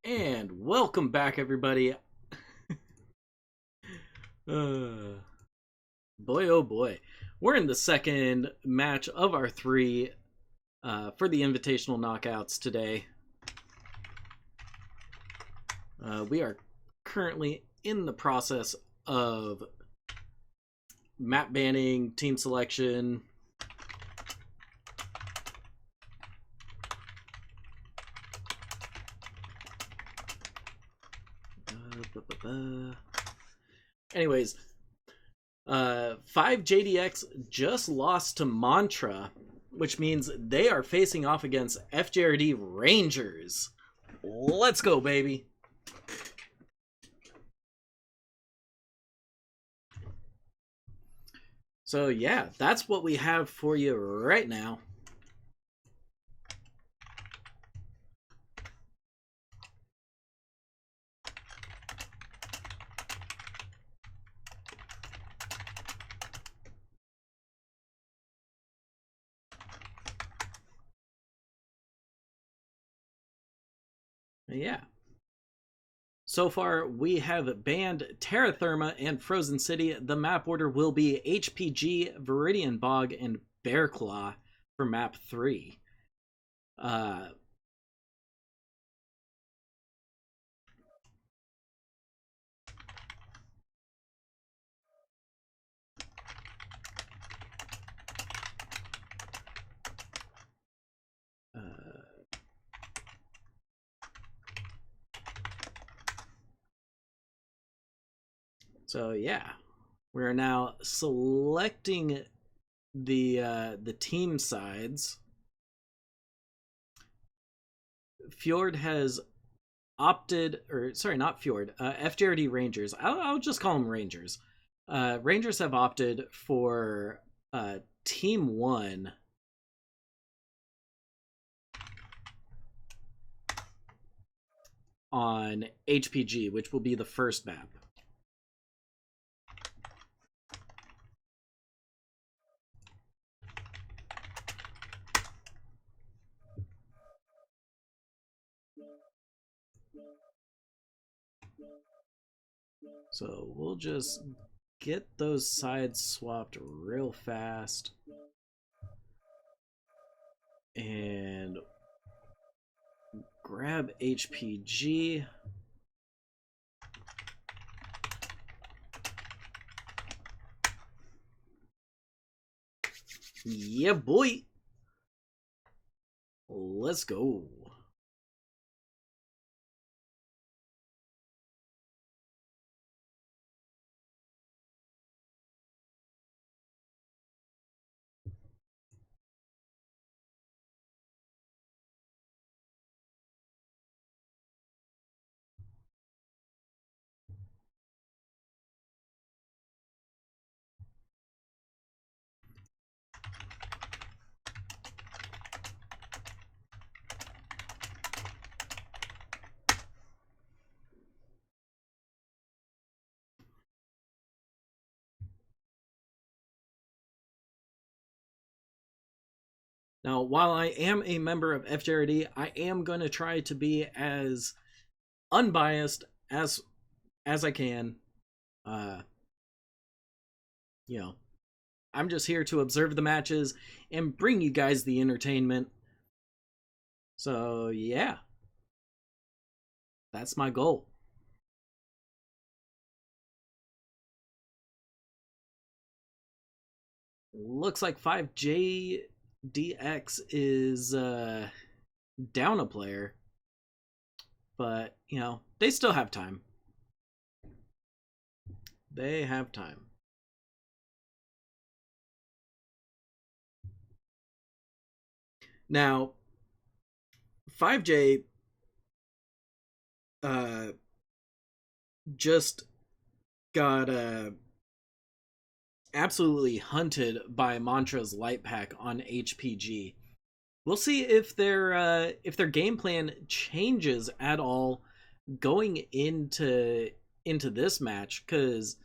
And welcome back, everybody. uh, Boy, oh boy. We're in the second match of our three for the Invitational Knockouts today. We are currently in the process of map banning, team selection. Anyways, 5JDX just lost to Mantra, which means they are facing off against FJRD Rangers. Let's go, baby. So yeah, that's what we have for you right now. Yeah. So far, we have banned Terra Therma and Frozen City. The map order will be HPG, Viridian Bog, and Bearclaw for map 3. So yeah, we're now selecting the team sides. Fjord has opted, or sorry, not Fjord, FJRD Rangers. I'll just call them Rangers. Rangers have opted for Team 1 on HPG, which will be the first map. So we'll just get those sides swapped real fast. And grab HPG. Yeah, boy. Let's go. Now, while I am a member of FJRD, I am going to try to be as unbiased as I can. You know, I'm just here to observe the matches and bring you guys the entertainment. So, yeah. That's my goal. Looks like 5JDX is down a player. But, you know, they still have time. They have time. Now, 5J just got absolutely hunted by Mantra's light pack on HPG. We'll see if their game plan changes at all going into this match, because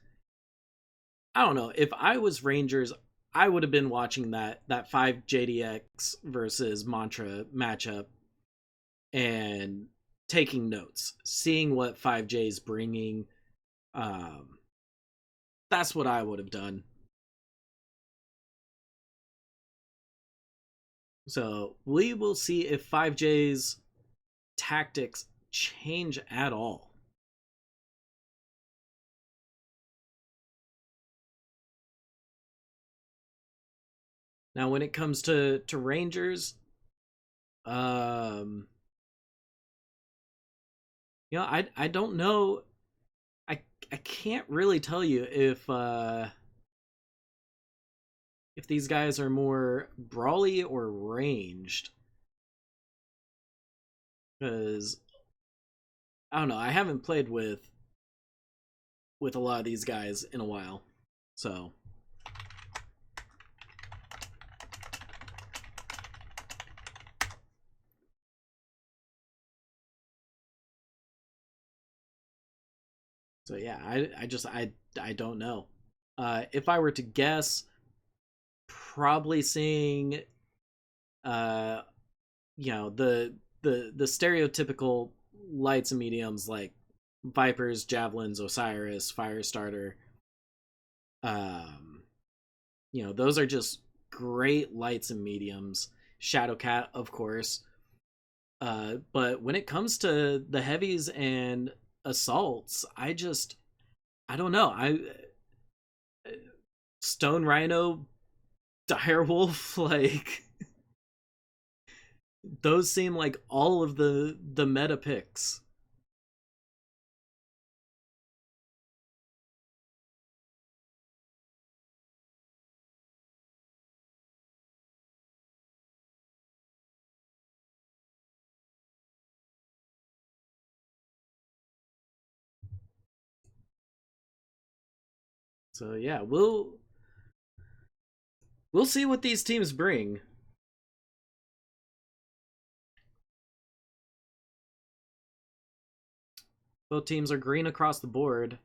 I don't know, if I was Rangers, I would have been watching that 5JDX versus Mantra matchup, and taking notes, seeing what 5J is bringing. That's what I would have done. So we will see if 5J's tactics change at all. Now, when it comes to Rangers, I don't know. I can't really tell you if these guys are more brawly or ranged, because I don't know. I haven't played with a lot of these guys in a while, so. So yeah, I don't know. If I were to guess, probably seeing the stereotypical lights and mediums like Vipers, Javelins, Osiris, Firestarter. Those are just great lights and mediums. Shadowcat, of course. But when it comes to the heavies and assaults, I don't know. Stone Rhino, Direwolf, like those seem like all of the meta picks. So yeah, we'll see what these teams bring. Both teams are green across the board.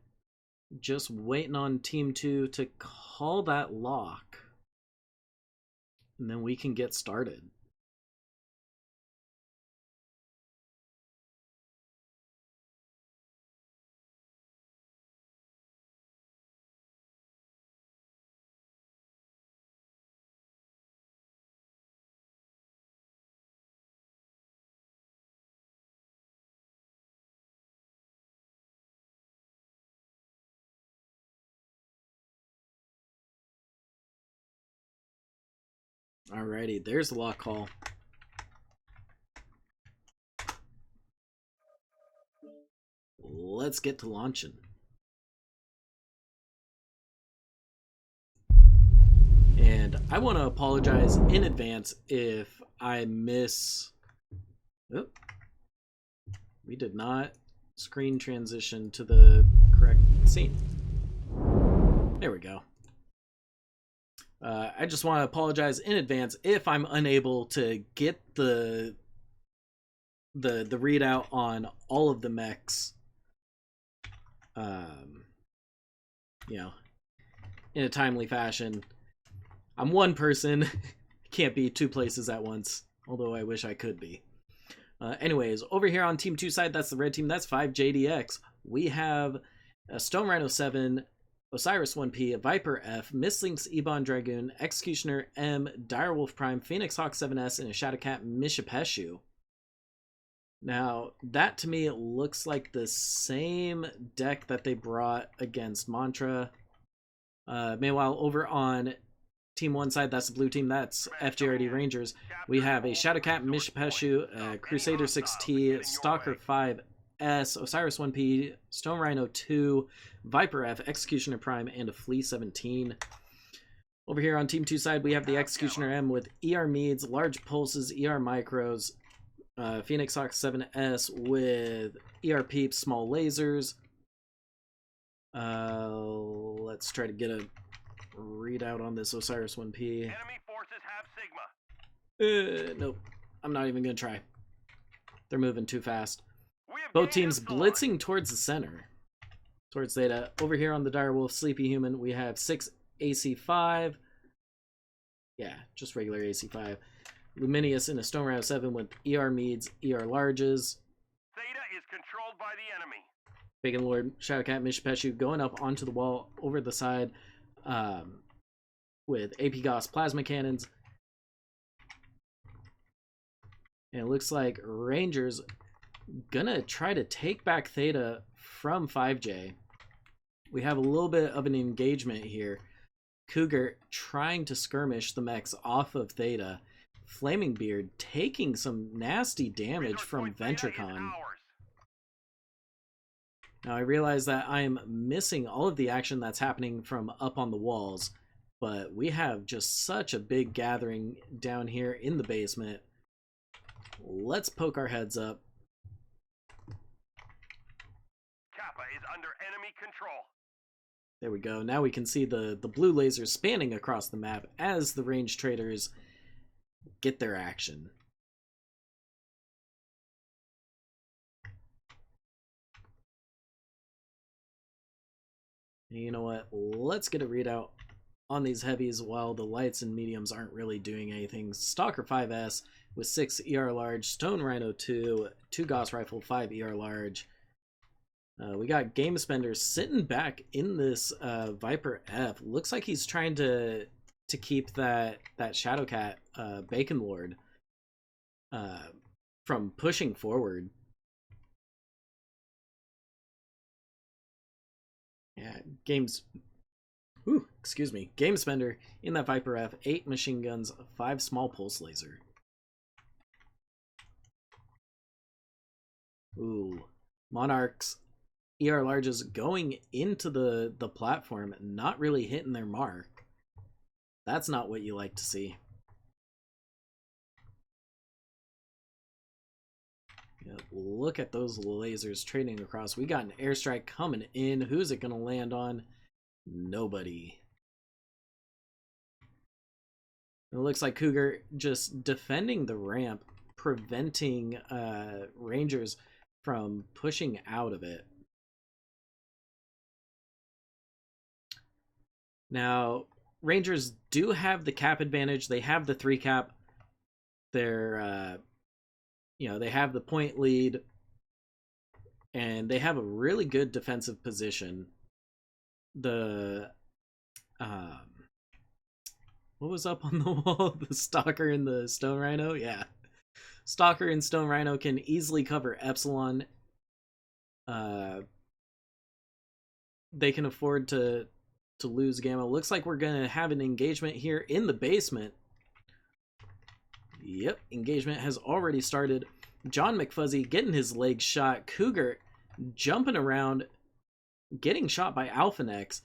Just waiting on Team 2 to call that lock. And then we can get started. Alrighty, there's the lock call. Let's get to launching. And I want to apologize in advance if I miss... Oh, we did not screen transition to the correct scene. There we go. I just want to apologize in advance if I'm unable to get the readout on all of the mechs. In a timely fashion. I'm one person, can't be two places at once, although I wish I could be. Anyways, over here on Team 2 side, that's the red team, that's 5JDX. We have a Stone Rhino 7, Osiris 1P, Viper F, Mislinks Ebon Dragoon, Executioner M, Direwolf Prime, Phoenix Hawk 7S, and a Shadowcat Mishapeshu. Now, that to me looks like the same deck that they brought against Mantra. Meanwhile, over on Team 1 side, that's the blue team, that's FJRD Rangers. We have a Shadowcat Mishapeshu, Crusader 6T, Stalker 5S, Osiris 1P, Stone Rhino 2, Viper F, Executioner Prime, and a Flea 17. Over here on Team 2 side, we have the Executioner M with ER Meads, Large Pulses, ER Micros, Phoenix Hawk 7S with ER Peeps, Small Lasers. Let's try to get a readout on this Osiris 1P. Enemy forces have Sigma. Nope. I'm not even going to try. They're moving too fast. Both teams blitzing towards the center. Towards Zeta. Over here on the Direwolf Sleepy Human, we have 6 AC5. Yeah, just regular AC5. Luminius in a Stone Rhino 7 with ER Meads, ER Larges. Zeta controlled by the enemy. Bacon Lord, Shadowcat, Mishipeshu going up onto the wall over the side with AP Goss plasma cannons. And it looks like Rangers gonna try to take back Theta from 5J. We have a little bit of an engagement here. Cougar trying to skirmish the mechs off of Theta. Flaming Beard taking some nasty damage from Ventricon. Now I realize that I am missing all of the action that's happening from up on the walls, but we have just such a big gathering down here in the basement. Let's poke our heads up. Kappa is under enemy control. There we go. Now we can see the blue lasers spanning across the map as the range traders get their action. And you know what? Let's get a readout on these heavies while the lights and mediums aren't really doing anything. Stalker 5S with 6 ER large, Stone Rhino 2, 2 Gauss Rifle, 5 ER large. We got Game Spender sitting back in this Viper F. Looks like he's trying to keep that Shadowcat Bacon Lord from pushing forward. Yeah, Game Spender in that Viper F, 8 machine guns, 5 small pulse laser. Ooh, Monarchs ER larges going into the platform, not really hitting their mark. That's not what you like to see. Yeah, look at those lasers trading across. We got an airstrike coming in. Who's it going to land on? Nobody. It looks like Cougar just defending the ramp, preventing Rangers from pushing out of it. Now, Rangers do have the cap advantage. They have the 3 cap. They're, they have the point lead. And they have a really good defensive position. The, what was up on the wall? The Stalker and the Stone Rhino? Yeah. Stalker and Stone Rhino can easily cover Epsilon. They can afford to lose Gamma. Looks like we're going to have an engagement here in the basement. Yep, engagement has already started. John McFuzzy getting his legs shot. Cougar jumping around, getting shot by Alphanex.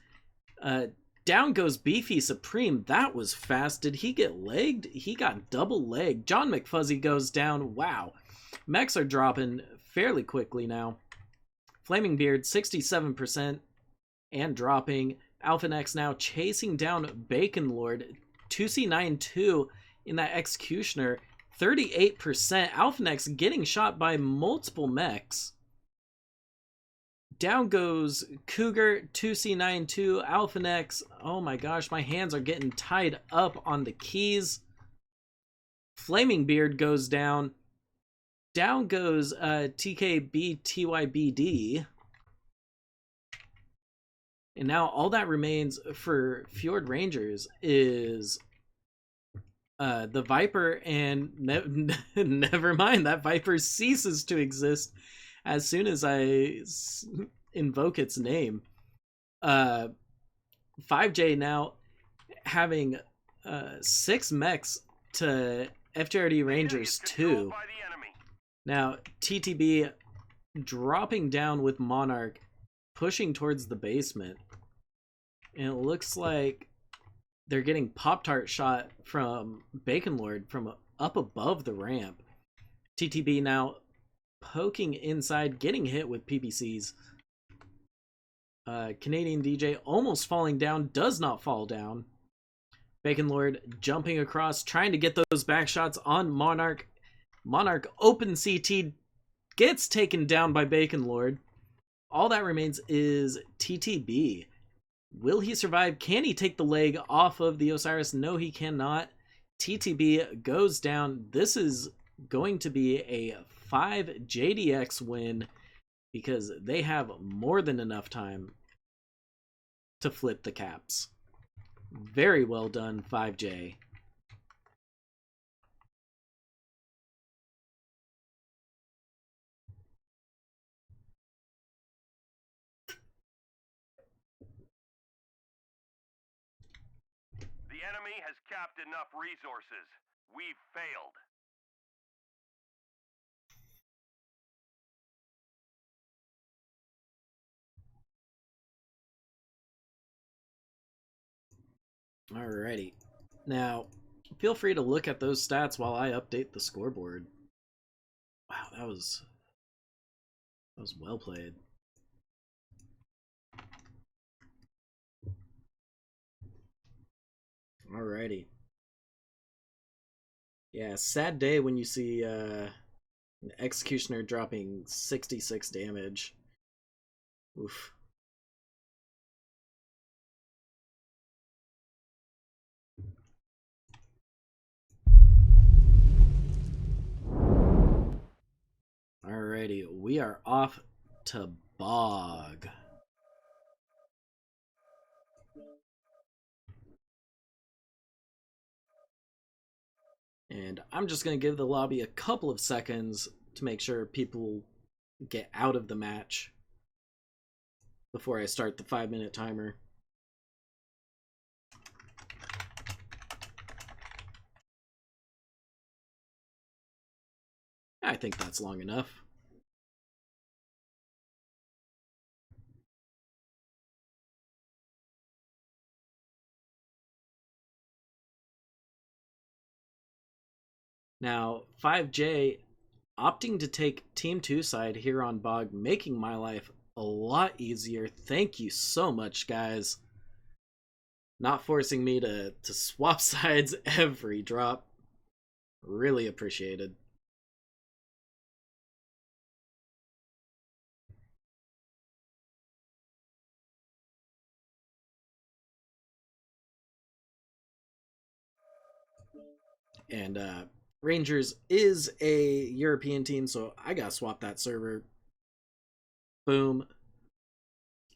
Down goes Beefy Supreme. That was fast. Did he get legged? He got double legged. John McFuzzy goes down. Wow. Mechs are dropping fairly quickly now. Flaming Beard, 67% and dropping. Alphanex now chasing down Bacon Lord. 2C92 in that Executioner. 38%. Alphanex getting shot by multiple mechs. Down goes Cougar, 2C92, Alphanex. Oh my gosh, my hands are getting tied up on the keys. Flaming Beard goes down. Down goes TKBTYBD. And now all that remains for Fjord Rangers is the Viper, and never mind, that Viper ceases to exist as soon as I invoke its name. 5J now having 6 mechs to FJRD Rangers 2. Now TTB dropping down with Monarch, pushing towards the basement. And it looks like they're getting Pop-Tart shot from Bacon Lord from up above the ramp. TTB now poking inside, getting hit with PPCs. Canadian DJ almost falling down, does not fall down. Bacon Lord jumping across, trying to get those back shots on Monarch. Monarch open CT, gets taken down by Bacon Lord. All that remains is TTB. Will he survive? Can he take the leg off of the Osiris? No, he cannot. TTB goes down. This is going to be a 5 JDX win because they have more than enough time to flip the caps. Very well done, 5J. The enemy has capped enough resources. We've failed. Alrighty. Now, feel free to look at those stats while I update the scoreboard. Wow, that was well played. Alrighty. Yeah, sad day when you see an Executioner dropping 66 damage. Oof. Alrighty, we are off to Bog. And I'm just going to give the lobby a couple of seconds to make sure people get out of the match before I start the 5-minute timer. I think that's long enough. Now, 5J opting to take Team 2 side here on Bog, making my life a lot easier. Thank you so much, guys. Not forcing me to swap sides every drop. Really appreciated. And Rangers is a European team, so I gotta swap that server. Boom.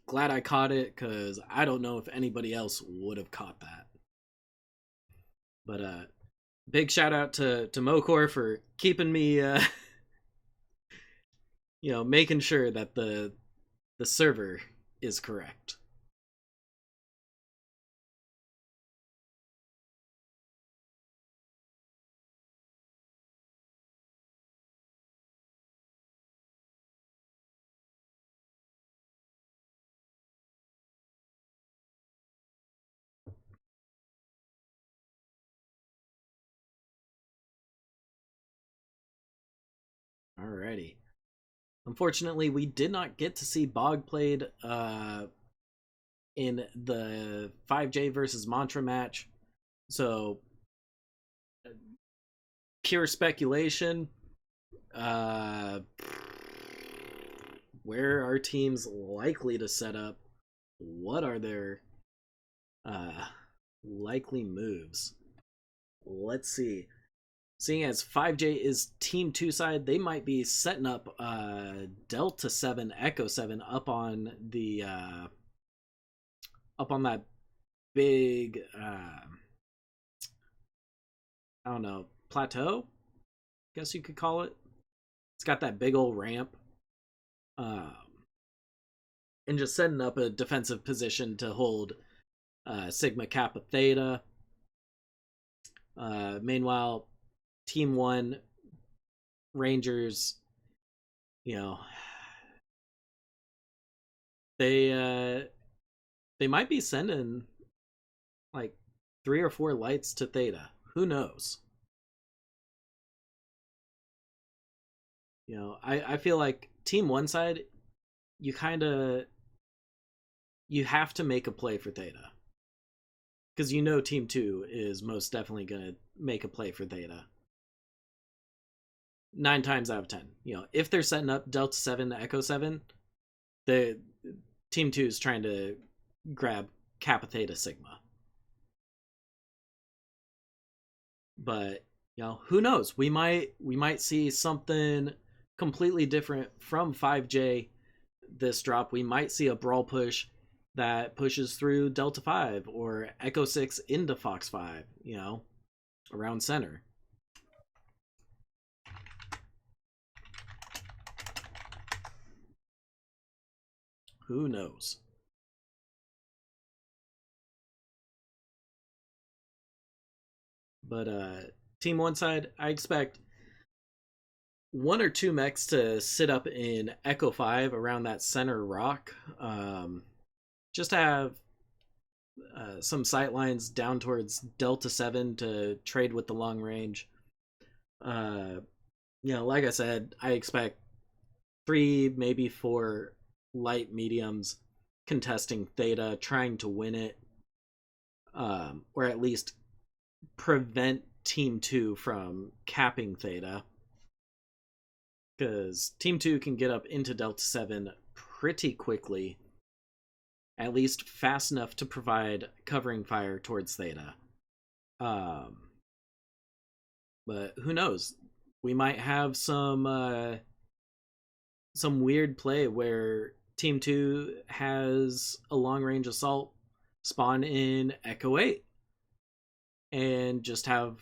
Glad I caught it, because I don't know if anybody else would have caught that. But big shout out to Mokor for keeping me making sure that the server is correct. Alrighty. Unfortunately, we did not get to see Bog played in the 5J versus Mantra match. So, pure speculation. Where are teams likely to set up? What are their likely moves? Let's see. Seeing as 5J is Team 2 side, they might be setting up Delta 7, Echo 7 up on the up on that big I don't know, plateau? Guess you could call it. It's got that big old ramp. And just setting up a defensive position to hold Sigma Kappa Theta. Meanwhile, Team 1 Rangers, they might be sending like 3 or 4 lights to Theta. Who knows? I feel like Team 1 side, you have to make a play for Theta. Because Team 2 is most definitely going to make a play for Theta. 9 times out of 10. If they're setting up Delta 7 to Echo 7, the Team 2 is trying to grab Kappa Theta Sigma. But, who knows? We might see something completely different from 5J this drop, we might see a brawl push that pushes through Delta 5 or Echo 6 into Fox 5, you know, around center. Who knows? But Team One side, I expect one or two mechs to sit up in Echo 5 around that center rock. Just have some sight lines down towards Delta 7 to trade with the long range. Like I said, I expect 3, maybe 4 light mediums contesting Theta, trying to win it, or at least prevent Team 2 from capping Theta. Because Team 2 can get up into Delta 7 pretty quickly, at least fast enough to provide covering fire towards Theta. But who knows? We might have some weird play where Team 2 has a long-range assault spawn in Echo 8 and just have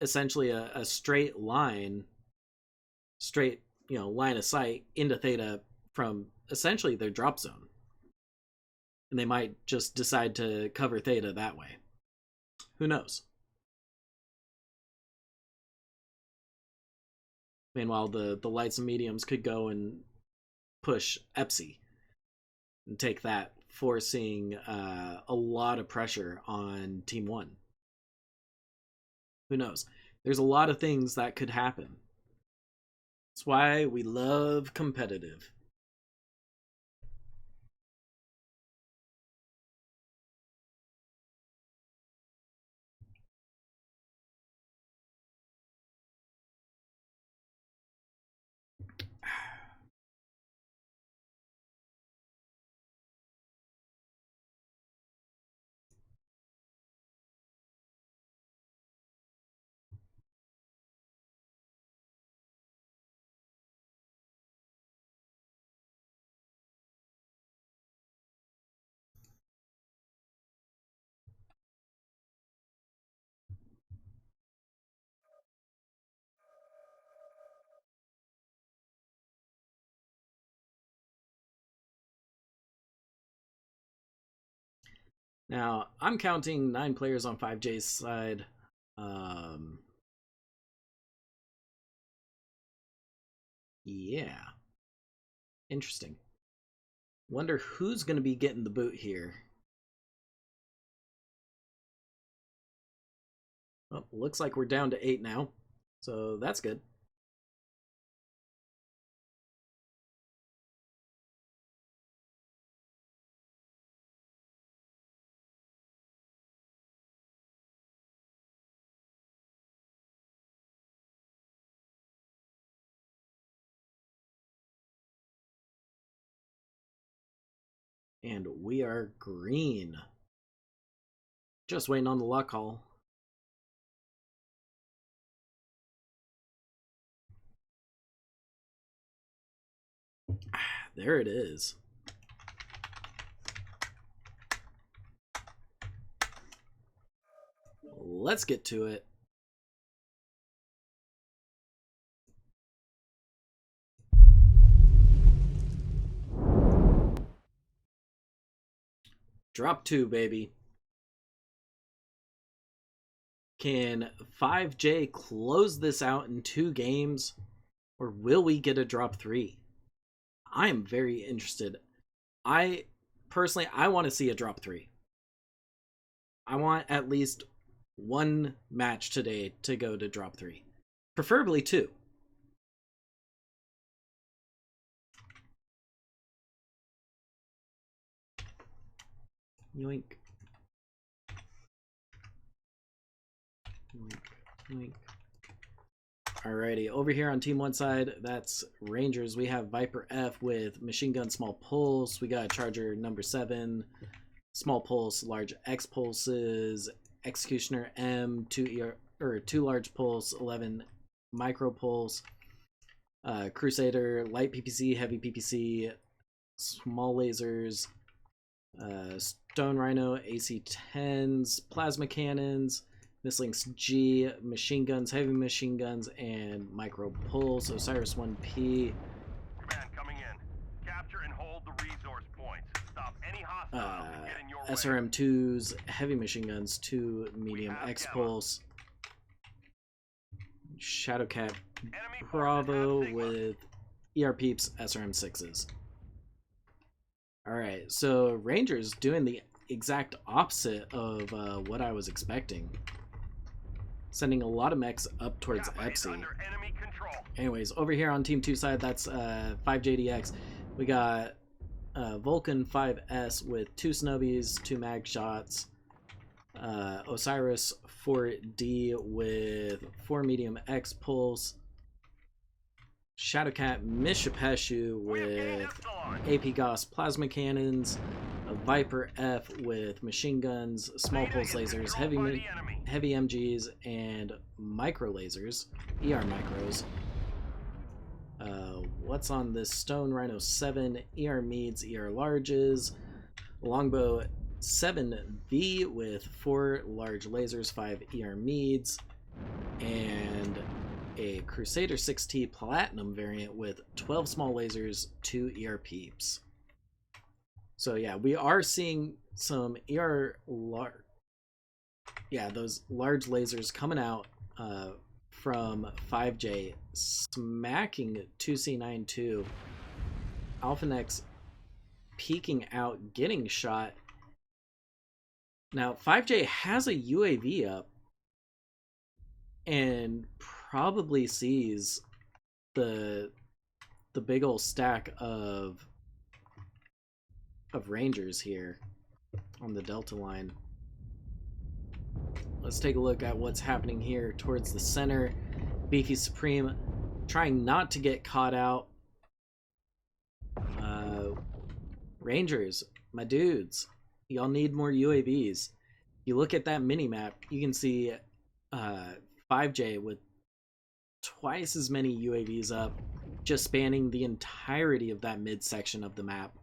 essentially a straight line of sight into Theta from essentially their drop zone. And they might just decide to cover Theta that way. Who knows? Meanwhile, the lights and mediums could go and push Epsi and take that, forcing a lot of pressure on Team 1. Who knows? There's a lot of things that could happen. That's why we love competitive. Now, I'm counting 9 players on 5J's side. Yeah. Interesting. Wonder who's going to be getting the boot here. Oh, looks like we're down to 8 now. So that's good. And we are green. Just waiting on the luck call. There it is. Let's get to it. Drop 2, baby. Can 5J close this out in 2 games? Or will we get a drop 3? I am very interested. I want to see a drop 3. I want at least 1 match today to go to drop 3. Preferably 2. Yoink. Yoink. Yoink. Alrighty, over here on Team 1 side, that's Rangers. We have Viper F with Machine Gun Small Pulse. We got Charger number 7, Small Pulse, Large X Pulses, Executioner M, 2 Large Pulse, 11 Micro Pulse, Crusader, Light PPC, Heavy PPC, small lasers, Stone Rhino, AC-10s, plasma cannons, Mislinks G, machine guns, heavy machine guns, and micro pulse. Osiris 1P. Command coming in. Capture and hold the resource points. Stop any hostiles that get in your way. SRM2s, heavy machine guns, 2 medium X-Pulse. Shadowcat Bravo with ER-Peeps, SRM6s. Alright, so Rangers doing the exact opposite of what I was expecting. Sending a lot of mechs up towards Epsi. Anyways, over here on Team 2 side, that's 5JDX. We got Vulcan 5S with 2 snubbies, 2 mag shots. Osiris 4D with 4 medium X pulse. Shadowcat Mishapeshu with AP Gauss plasma cannons. A Viper F with machine guns, small pulse lasers, heavy MGs, and micro lasers, ER micros. What's on this Stone Rhino 7? ER Meads, ER Larges. Longbow 7V with 4 large lasers, 5 ER Meads, and a Crusader 6T Platinum variant with 12 small lasers, 2 ER Peeps. So yeah, we are seeing some those large lasers coming out from 5J, smacking 2C92. Alphanex peeking out, getting shot. Now 5J has a UAV up and probably sees the big old stack of Rangers here on the Delta line. Let's take a look at what's happening here towards the center. Beefy Supreme trying not to get caught out. Rangers, my dudes, y'all need more UAVs. You look at that mini-map, you can see 5J with twice as many UAVs up, just spanning the entirety of that midsection of the map.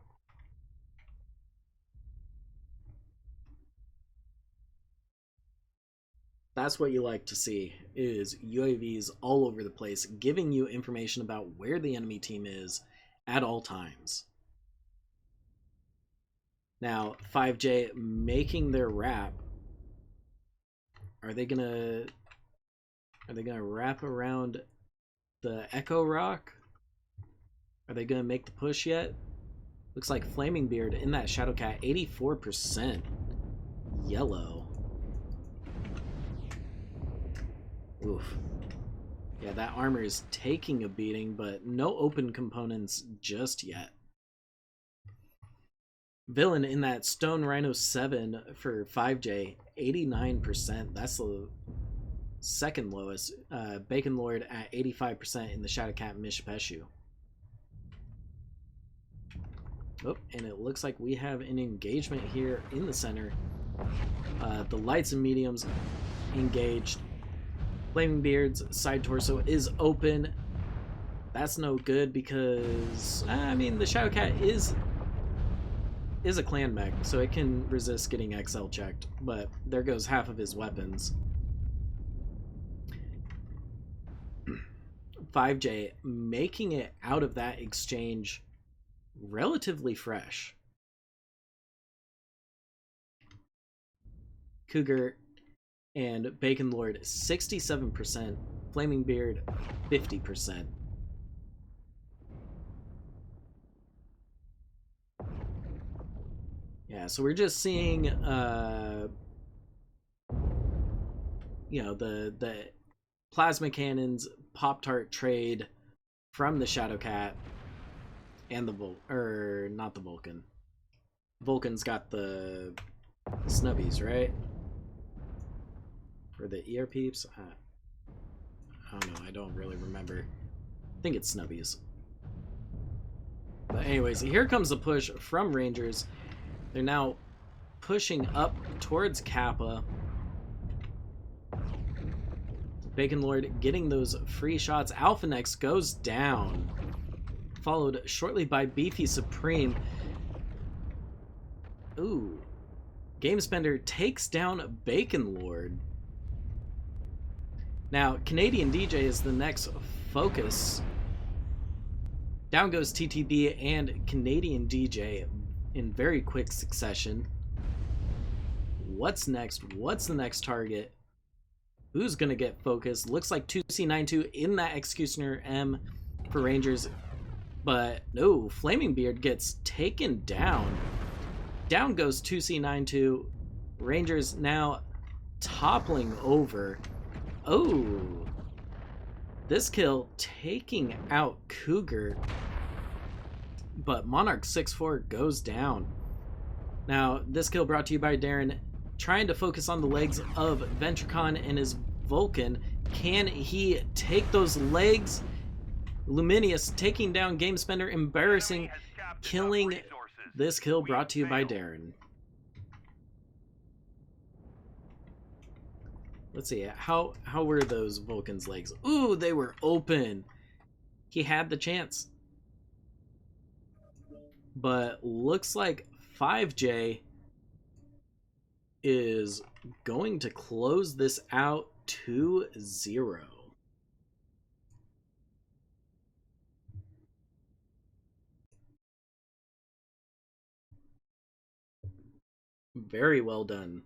That's what you like to see, is UAVs all over the place, giving you information about where the enemy team is at all times. Now, 5J making their wrap. Are they gonna wrap around the Echo Rock? Are they gonna make the push yet? Looks like Flaming Beard in that Shadowcat, 84% yellow. Oof. Yeah, that armor is taking a beating, but no open components just yet. Villain in that Stone Rhino 7 for 5J, 89%. That's the second lowest. Bacon Lord at 85% in the Shadowcat Mishapeshu. Oh, and it looks like we have an engagement here in the center. The lights and mediums engaged. Flaming Beard's side torso is open. That's no good because, I mean, the Shadowcat is a clan mech, so it can resist getting XL checked, but there goes half of his weapons. 5J making it out of that exchange relatively fresh. Cougar and Bacon Lord 67%, Flaming Beard 50%. Yeah, so we're just seeing you know, the plasma cannons Pop-Tart trade from the Shadowcat and the not the Vulcan. Vulcan's got the snubbies, right? For the ER Peeps? I don't know, I don't really remember. I think it's snubbies. But anyways, here comes the push from Rangers. They're now pushing up towards Kappa. Bacon Lord getting those free shots. Alphanex goes down. followed shortly by Beefy Supreme. Ooh. GameSpender takes down Bacon Lord. Now, Canadian DJ is the next focus. Down goes TTB and Canadian DJ in very quick succession. What's next? What's the next target? Who's gonna get focused? Looks like 2C92 in that Executioner M for Rangers. But no, Flaming Beard gets taken down. Down goes 2C92. Rangers now toppling over. Oh, this kill taking out Cougar. But Monarch 6-4 goes down. Now, this kill brought to you by Darren, trying to focus on the legs of Ventricon and his Vulcan. Can he take those legs? Luminius taking down GameSpender, embarrassing, killing. This kill brought to you by Darren. Let's see, how were those Vulcan's legs? Ooh, they were open. He had the chance. But looks like 5J is going to close this out 2-0. Very well done.